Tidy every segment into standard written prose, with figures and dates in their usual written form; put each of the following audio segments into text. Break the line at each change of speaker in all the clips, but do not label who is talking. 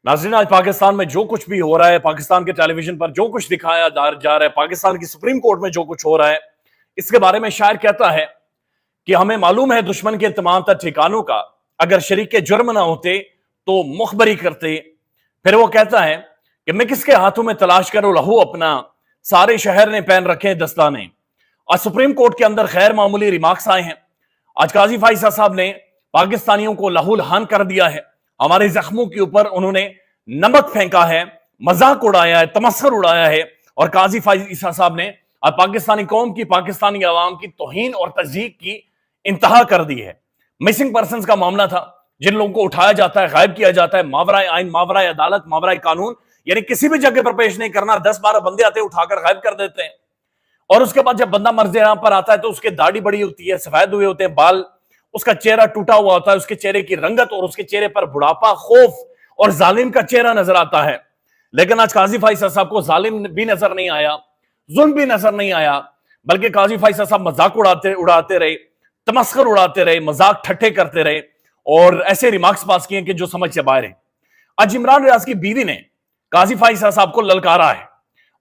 नाज़रीन, आज पाकिस्तान में जो कुछ भी हो रहा है, पाकिस्तान के टेलीविजन पर जो कुछ दिखाया जा रहा है, पाकिस्तान की सुप्रीम कोर्ट में जो कुछ हो रहा है, इसके बारे में शायर कहता है कि हमें मालूम है दुश्मन के तमाम तर ठिकानों का, अगर शरीक जुर्म ना होते तो मुखबरी करते। फिर वो कहता है कि मैं किसके हाथों में तलाश करूं लहू अपना, सारे शहर ने पहन रखे दस्ताने। आज सुप्रीम कोर्ट के अंदर गैर मामूली रिमार्क्स आए हैं। आज काजी फाइसा साहब ने पाकिस्तानियों को लहू लहान कर दिया है, हमारे जख्मों के ऊपर उन्होंने नमक फेंका है, मजाक उड़ाया है, तमस्खर उड़ाया है। और काजी फाइसा साहब ने अब पाकिस्तानी कौम की, पाकिस्तानी अवाम की तौहीन और तज़यीक की इंतहा कर दी है। मिसिंग पर्सनस का मामला था, जिन लोगों को उठाया जाता है, गायब किया जाता है, मावराए आइन, मावराए अदालत, मावराए कानून, यानी किसी भी जगह पर पेश नहीं करना। 10-12 बंदे आते हैं, उठाकर गायब कर देते हैं। और उसके बाद जब बंदा मर्ज यहां पर आता है तो उसके दाढ़ी बड़ी होती है, सफेद हुए होते हैं बाल, उसका चेहरा टूटा हुआ होता है, उसके चेहरे की रंगत और उसके चेहरे पर बुढ़ापा, खौफ और जालिम का चेहरा नजर आता है। लेकिन आज काजी फाइसा साहब को जालिम भी नजर नहीं आया, जुल्म भी नजर नहीं आया, बल्कि काजी फाइसा साहब मजाक उड़ाते रहे, तमस्खर उड़ाते रहे, मजाक ठट्ठे करते रहे और ऐसे रिमार्क्स पास किए कि जो समझ से बाहर है। आज इमरान रियाज की बीवी ने काजी फाइसा साहब को ललकारा है।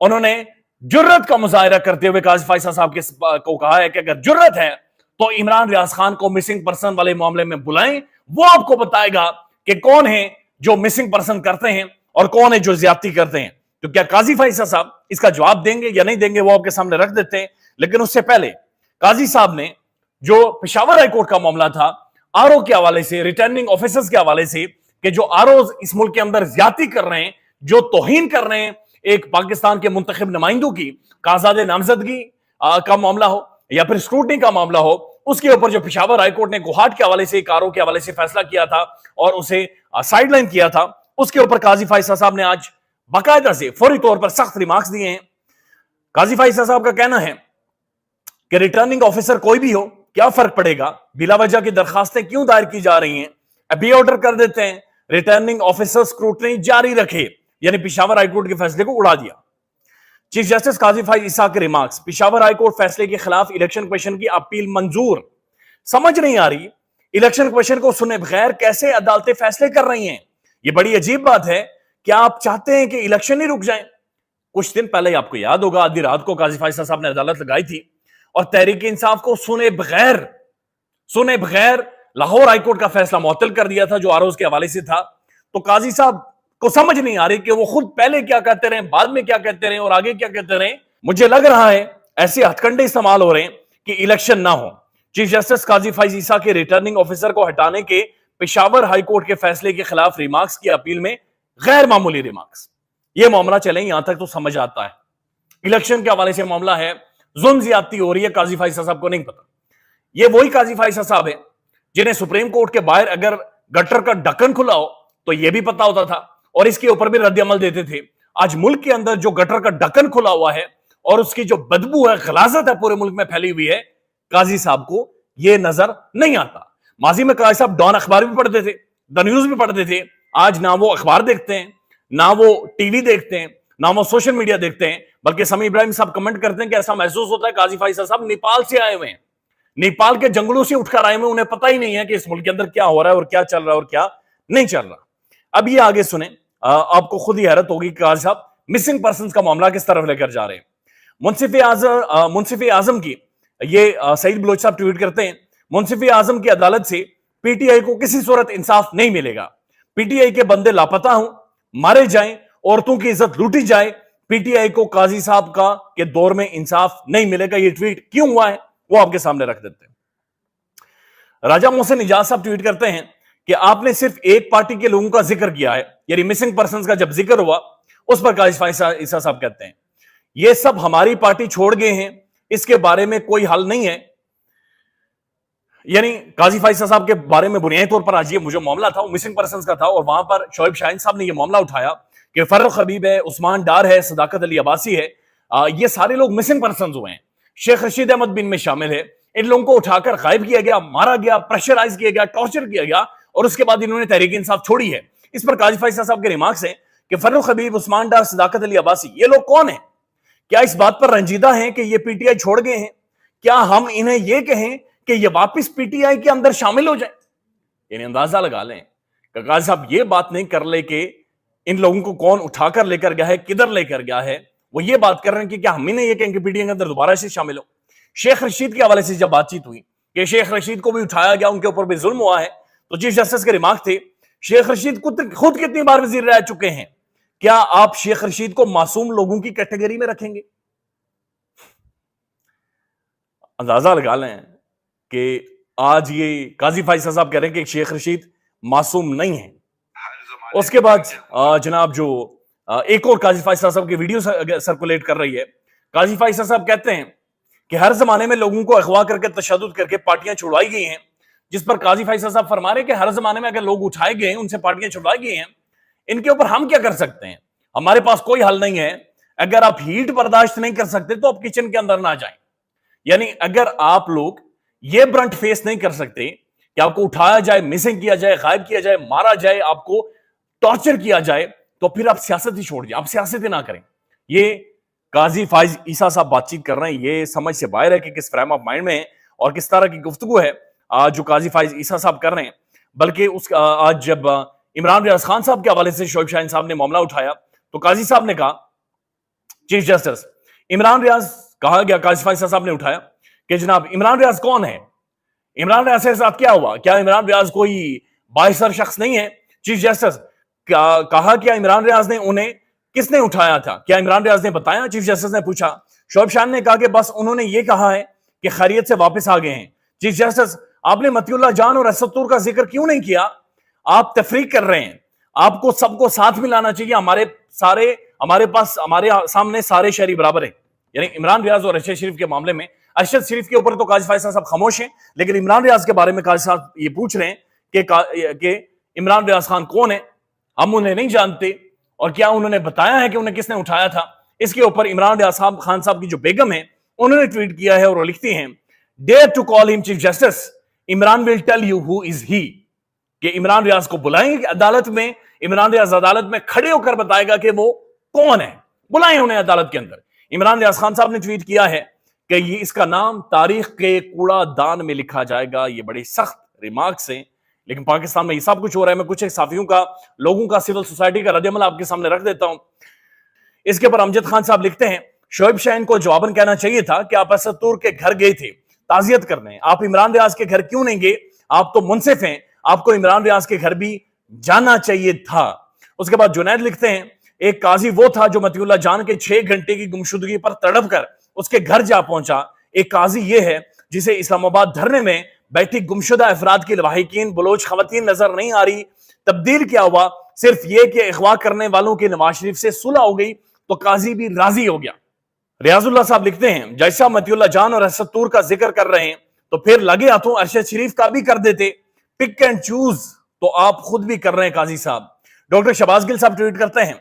उन्होंने जुर्रत का मुजाहिरा करते हुए काजी फाइसा साहब को कहा है कि अगर जुर्रत है तो इमरान रियाज खान को मिसिंग पर्सन वाले मामले में बुलाएं, वो आपको बताएगा कि कौन है जो मिसिंग पर्सन करते हैं और कौन है जो ज्यादती करते हैं। तो क्या काजी फाइसा साहब इसका जवाब देंगे या नहीं देंगे, वो आपके सामने रख देते हैं। लेकिन उससे पहले काजी साहब ने जो पेशावर हाईकोर्ट का मामला था, आरओ के हवाले से, रिटर्निंग ऑफिसर्स के हवाले से, कि जो आरओ इस मुल्क के अंदर ज्यादती कर रहे हैं, जो तौहीन कर रहे हैं एक पाकिस्तान के मुंतखब नुमाइंदों की, आजाद नामजदगी का मामला हो या फिर स्क्रूटनी का मामला हो, उसके ऊपर जो पेशावर हाईकोर्ट ने गुहाट के हवाले से, एक आरओ के हवाले से फैसला किया था और उसे साइडलाइन किया था, उसके ऊपर काजी फाइसा साहब ने आज बाकायदा से फौरी तौर पर सख्त रिमार्क्स दिए हैं। काजी फाइसा साहब का कहना है कि रिटर्निंग ऑफिसर कोई भी हो, क्या फर्क पड़ेगा, बिला वजह की दरखास्तें क्यों दायर की जा रही हैं, अभी ऑर्डर कर देते हैं, रिटर्निंग ऑफिसर स्क्रूटनी जारी रखे। यानी पेशावर हाईकोर्ट के फैसले को उड़ा दिया। चीफ जस्टिस काजी फाइसा के रिमार्क्स, पेशावर हाईकोर्ट फैसले के खिलाफ इलेक्शन कमीशन की अपील मंजूर। समझ नहीं आ रही इलेक्शन कमीशन को सुने बगैर कैसे अदालतें फैसले कर रही हैं। ये बड़ी अजीब बात है। क्या आप चाहते हैं कि इलेक्शन ही रुक जाए? कुछ दिन पहले आपको याद होगा, आधी रात को काजी फाइसा साहब ने अदालत लगाई थी और तहरीक इंसाफ को सुने बगैर लाहौर हाईकोर्ट का फैसला मुअत्तल कर दिया था, जो आरोज के हवाले से था। तो काजी साहब को समझ नहीं आ रही कि वो खुद पहले क्या कहते रहे, बाद में क्या कहते रहे और आगे क्या कहते रहे। मुझे लग रहा है ऐसे हथकंडे इस्तेमाल हो रहे हैं कि इलेक्शन ना हो। चीफ जस्टिस काजी फाइसा के रिटर्निंग ऑफिसर को हटाने के पेशावर हाईकोर्ट के फैसले के खिलाफ रिमार्क्स की अपील में गैर मामूली रिमार्क्स। ये मामला चले यहां तक तो समझ आता है, इलेक्शन के हवाले से मामला है, जुल्म ज्यादती हो रही है, काजी फाइसा साहब को नहीं पता। ये वही काजी फाइसा साहब है जिन्हें सुप्रीम कोर्ट के बाहर अगर गटर का ढक्कन खुला हो तो यह भी पता होता था और इसके ऊपर भी रद्द अमल देते थे। आज मुल्क के अंदर जो गटर का ढक्कन खुला हुआ है और उसकी जो बदबू है, गलाजत है, पूरे मुल्क में फैली हुई है, काजी साहब को यह नजर नहीं आता। माजी में काजी साहब डॉन अखबार भी पढ़ते थे, द न्यूज भी पढ़ते थे। आज ना वो अखबार देखते हैं, ना वो टीवी देखते हैं, ना वो सोशल मीडिया देखते हैं, बल्कि समी इब्राहिम साहब कमेंट करते हैं कि ऐसा महसूस होता है काजी फाइसा साहब नेपाल से आए हुए हैं, नेपाल के जंगलों से उठकर आए हुए, उन्हें पता ही नहीं है कि इस मुल्क के अंदर क्या हो रहा है और क्या चल रहा है और क्या नहीं चल रहा। अब ये आगे सुने, आपको खुद ही हैरत होगी कि काजी साहब मिसिंग पर्संस का मामला किस तरफ लेकर जा रहे हैं। मुंसिफ आजम की ये सईद बलोच साहब ट्वीट करते हैं, मुंसिफ आजम की अदालत से पीटीआई को किसी सूरत इंसाफ नहीं मिलेगा। पीटीआई के बंदे लापता हूं, मारे जाएं, औरतों की इज्जत लूटी जाए, पीटीआई को काजी साहब का के दौर में इंसाफ नहीं मिलेगा। ये ट्वीट क्यों हुआ है वो आपके सामने रख देते हैं। राजा मोहसिन इजाज साहब ट्वीट करते हैं कि आपने सिर्फ एक पार्टी के लोगों का जिक्र किया है, यानी मिसिंग पर्संस का जब जिक्र हुआ उस पर काजी फाइसा साहब कहते हैं ये सब हमारी पार्टी छोड़ गए हैं, इसके बारे में कोई हल नहीं है। यानी काजी फाइसा साहब के बारे में बुनियादी तौर पर आज ये मुझे मामला था वो मिसिंग पर्संस का था और वहां पर शोएब शाहीन साहब ने ये मामला उठाया कि फर्रुख हबीब है, उस्मान डार है, सदाकत अली अब्बासी है, ये सारे लोग मिसिंग पर्संस हुए हैं। शेख रशीद अहमद बिन में शामिल है। इन लोगों को उठाकर गायब किया गया, मारा गया, प्रेशराइज किया गया, टॉर्चर किया गया और उसके बाद इन्होंने तहरीक इंसाफ छोड़ी है। इस पर काजी फाइसा साहब के रिमार्क्स हैं कि फर्रुख हबीब, उस्मान डार, सदाकत अली अब्बासी, ये लोग कौन है? क्या इस बात पर रंजीदा हैं कि ये पीटीआई छोड़ गए हैं? क्या हम इन्हें यह कहें कि ये वापस पीटीआई के अंदर शामिल हो जाए? यानी अंदाजा लगा लें कि काजी साहब ये बात नहीं कर ले कि इन लोगों को कौन उठाकर लेकर गया है, किधर लेकर गया है, वो ये बात कर रहे हैं कि क्या हम ही नहीं ये कि पीटीआई के अंदर दोबारा से शामिल हो। शेख रशीद के हवाले से जब बातचीत हुई कि शेख रशीद को भी उठाया गया, उनके ऊपर भी जुल्म हुआ है, तो चीफ जस्टिस के रिमार्क थे, शेख रशीद खुद कितनी बार वजीर रह चुके हैं, क्या आप शेख रशीद को मासूम लोगों की कैटेगरी में रखेंगे? अंदाजा लगा लें कि आज ये काजी फैसल साहब कह रहे हैं कि शेख रशीद मासूम नहीं है। उसके बाद जनाब जो एक और काजी फैसल साहब की वीडियो सर्कुलेट कर रही है, काजी फैसल साहब कहते हैं कि हर जमाने में लोगों को अगवा करके तशद्दुद करके पार्टियां छुड़वाई गई हैं, जिस पर काजी फैसल साहब फरमा रहे हैं कि हर जमाने में अगर लोग उठाए गए, उनसे पार्टियां छुड़वाई गई हैं, इनके ऊपर हम क्या कर सकते हैं? हमारे पास कोई हल नहीं है। अगर आप हीट बर्दाश्त नहीं कर सकते तो आप किचन के अंदर ना जाएं। यानी अगर आप लोग ये ब्रंट फेस नहीं कर सकते कि आपको उठाया जाए, मिसिंग किया जाए, गायब किया जाए, मारा जाए, आपको टॉर्चर किया जाए, तो फिर आप सियासत ही छोड़ दिए, आप सियासत ही ना करें। ये काजी फाइज ईसा साहब बातचीत कर रहे हैं, ये समझ से बाहर है कि किस फ्रेम ऑफ माइंड में है और किस तरह की गुफ्तगू है जो काजी फाइज ईसा साहब कर रहे हैं। बल्कि आज जब इमरान रियाज खान साहब के हवाले से शोएब शाहीन साहब ने मामला उठाया, तो काजी साहब ने कहा, चीफ जस्टिस इमरान रियाज कहा गया, काजी फैसल साहब ने उठाया कि जनाब इमरान रियाज कौन है, इमरान रियाज के साथ क्या हुआ, क्या इमरान रियाज कोई बाइसर शख्स नहीं है? चीफ जस्टिस कहा क्या इमरान रियाज ने उन्हें किसने उठाया था, क्या इमरान रियाज ने बताया? चीफ जस्टिस ने पूछा। शोएब शाहीन ने कहा कि बस उन्होंने ये कहा है कि खैरियत से वापस आ गए हैं। चीफ जस्टिस आपने मतियुल्लाह जान और असद तूर का जिक्र क्यों नहीं किया? आप तफरीक कर रहे हैं, आपको सबको साथ मिलाना चाहिए। हमारे सामने सारे शहरी बराबर हैं। यानी इमरान रियाज और अरशद शरीफ के मामले में, अरशद शरीफ के ऊपर तो काजी फैसल साहब खामोश हैं, लेकिन इमरान रियाज के बारे में काजी साहब ये पूछ रहे हैं कि इमरान रियाज खान कौन है, हम उन्हें नहीं जानते और क्या उन्होंने बताया है कि उन्हें किसने उठाया था। इसके ऊपर इमरान रियाज खान साहब की जो बेगम है, उन्होंने ट्वीट किया है और वो लिखती हैं, dare to call him chief justice, Imran will tell you who is he. कि इमरान रियाज को बुलाएंगे अदालत में, इमरान रियाज अदालत में खड़े होकर बताएगा कि वो कौन है, बुलाएं उन्हें अदालत के अंदर। इमरान रियाज खान साहब ने ट्वीट किया है कि ये इसका नाम तारीख के कूड़ा दान में लिखा जाएगा। ये बड़ी सख्त रिमार्क्स हैं, लेकिन पाकिस्तान में ये सब कुछ हो रहा है। मैं कुछ एक साफियों का, लोगों का, सिविल सोसाइटी का रद्दअमल आपके सामने रख देता हूं। इसके ऊपर अमजद खान साहब लिखते हैं, शोएब शाहीन को जवाबन कहना चाहिए था कि आप असद तूर के घर गए थे ताजियत करने, आप इमरान रियाज के घर क्यों नहीं गए? आप तो मुनसिफ हैं, आपको इमरान रियाज के घर भी जाना चाहिए था। उसके बाद जुनैद लिखते हैं, एक काजी वो था जो मतियुल्लाह जान के 6 घंटे की गुमशुदगी पर तड़प कर उसके घर जा पहुंचा। एक काजी ये है जिसे इस्लामाबाद धरने में बैठी गुमशुदा अफराद की लवाहिकीन बलोच खवातीन नजर नहीं आ रही। तब्दील क्या हुआ? सिर्फ ये कि अगवा करने वालों की नवाज शरीफ से सुलह हो गई तो काजी भी राजी हो गया। रियाजुल्लाह साहब लिखते हैं, जैसा मतियुल्लाह जान और असद तूर का जिक्र कर रहे हैं तो फिर लगे हाथों अरशद शरीफ का भी कर देते। पिक एंड चूज तो आप खुद भी कर रहे हैं काजी साहब। डॉक्टर शहबाज गिल साहब ट्वीट करते हैं,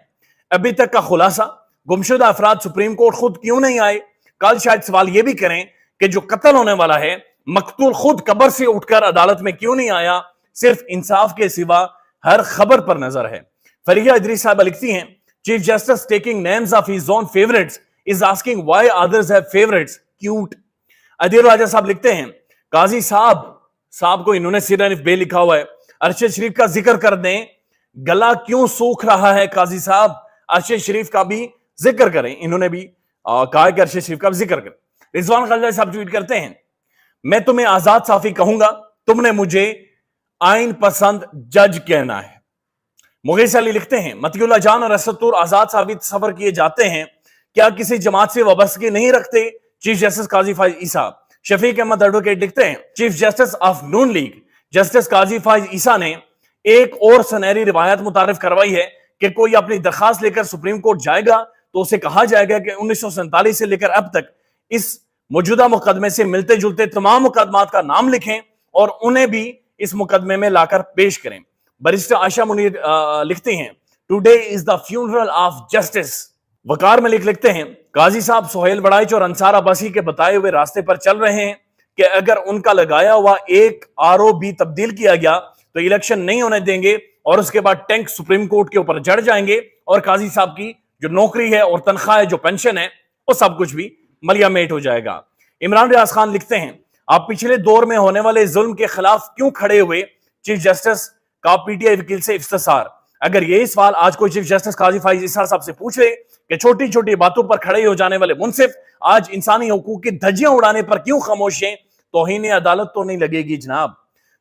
अभी तक का खुलासा, गुमशुदा अफराद सुप्रीम कोर्ट खुद क्यों नहीं आए? कल शायद सवाल यह भी करें कि जो कत्ल होने वाला है मकतूल खुद कब्र से उठकर अदालत में क्यों नहीं आया? सिर्फ इंसाफ के सिवा हर खबर पर नजर है। फरीहा इदरीस साहब लिखती हैं, chief justice taking names of his own favourites is asking why others have favourites, cute. Adeel Raja साहब लिखते हैं, काजी साहब को इन्होंने सिर बे लिखा हुआ है, अरशद शरीफ का जिक्र कर दें, गला क्यों सूख रहा है? काजी साहब अरशद शरीफ का भी जिक्र करें। इन्होंने भी कहा कि अरशद शरीफ का भी जिक्र करें। रिजवान खलजी साहब ट्वीट करते हैं, मैं तुम्हें आजाद साफी कहूंगा, तुमने मुझे आइन पसंद जज कहना है। मुगीस अली लिखते हैं, मतियुल्लाह जान और असद तूर आजाद साबित सफर किए जाते हैं, क्या किसी जमात से वाबस्तगी नहीं रखते? Chief justice Qazi Faez Isa. Shafiq Ahmed advocate लिखते हैं, chief justice of Noon league justice Qazi Faez Isa ने एक और सुनहरी रिवायत मुतारिफ करवाई है कि कोई अपनी दरखास्त लेकर सुप्रीम कोर्ट जाएगा तो उसे कहा जाएगा कि 1947 से लेकर अब तक इस मौजूदा मुकदमे से मिलते जुलते तमाम मुकदमात का नाम लिखें और उन्हें भी इस मुकदमे में लाकर पेश करें। बैरिस्टर आयशा मुनीर लिखती हैं, today is the funeral of justice. Waqar Malik लिखते हैं, काजी साहब सुहेल बड़ाइच और अंसार अब्बासी के बताए हुए रास्ते पर चल रहे हैं कि अगर उनका लगाया हुआ एक आरओ भी तब्दील किया गया तो इलेक्शन नहीं होने देंगे और उसके बाद टैंक सुप्रीम कोर्ट के ऊपर जड़ जाएंगे और काजी साहब की जो नौकरी है और तनख्वाह है, जो पेंशन है, वो सब कुछ भी मलिया मेट हो जाएगा। इमरान रियाज खान लिखते हैं, आप पिछले दौर में होने वाले जुल्म के खिलाफ क्यों खड़े हुए? चीफ जस्टिस का पीटीआई वकील से इफ्तिसार। اگر یہی سوال آج کوئی چیف جسٹس قاضی فائز عیسیٰ صاحب سے پوچھے کہ چھوٹی چھوٹی باتوں پر کھڑے ہو جانے والے منصف آج انسانی حقوق کی دھجیاں اڑانے پر کیوں خاموش ہیں، توہین عدالت تو نہیں لگے گی جناب۔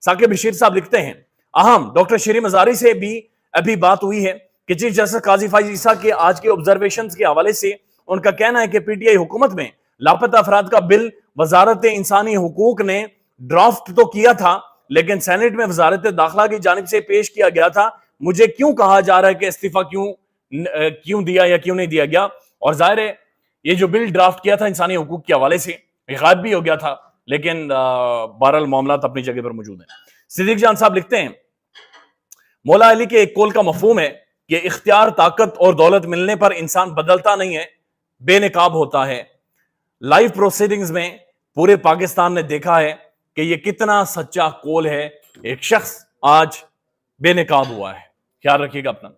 ثاقب بشیر صاحب لکھتے ہیں اہم ڈاکٹر شیری مزاری سے بھی ابھی بات ہوئی ہے کہ چیف جسٹس قاضی فائز عیسیٰ کے آج کے آبزرویشنز کے حوالے سے ان کا کہنا ہے کہ پی ٹی آئی حکومت میں لاپتہ افراد کا بل وزارت انسانی حقوق نے ڈرافٹ تو کیا تھا لیکن سینٹ میں وزارت داخلہ کی جانب سے پیش کیا گیا تھا، مجھے کیوں کہا جا رہا ہے کہ استعفیٰ کیوں دیا یا کیوں نہیں دیا گیا؟ اور ظاہر ہے یہ جو بل ڈرافٹ کیا تھا انسانی حقوق کے حوالے سے غائب بھی ہو گیا تھا، لیکن بہرحال معاملات اپنی جگہ پر موجود ہیں۔ صدیق جان صاحب لکھتے ہیں مولا علی کے ایک قول کا مفہوم ہے کہ اختیار، طاقت اور دولت ملنے پر انسان بدلتا نہیں ہے، بے نقاب ہوتا ہے۔ لائیو پروسیڈنگز میں پورے پاکستان نے دیکھا ہے کہ یہ کتنا سچا قول ہے، ایک شخص آج بے نقاب ہوا ہے۔ خیال رکھیے گا اپنا۔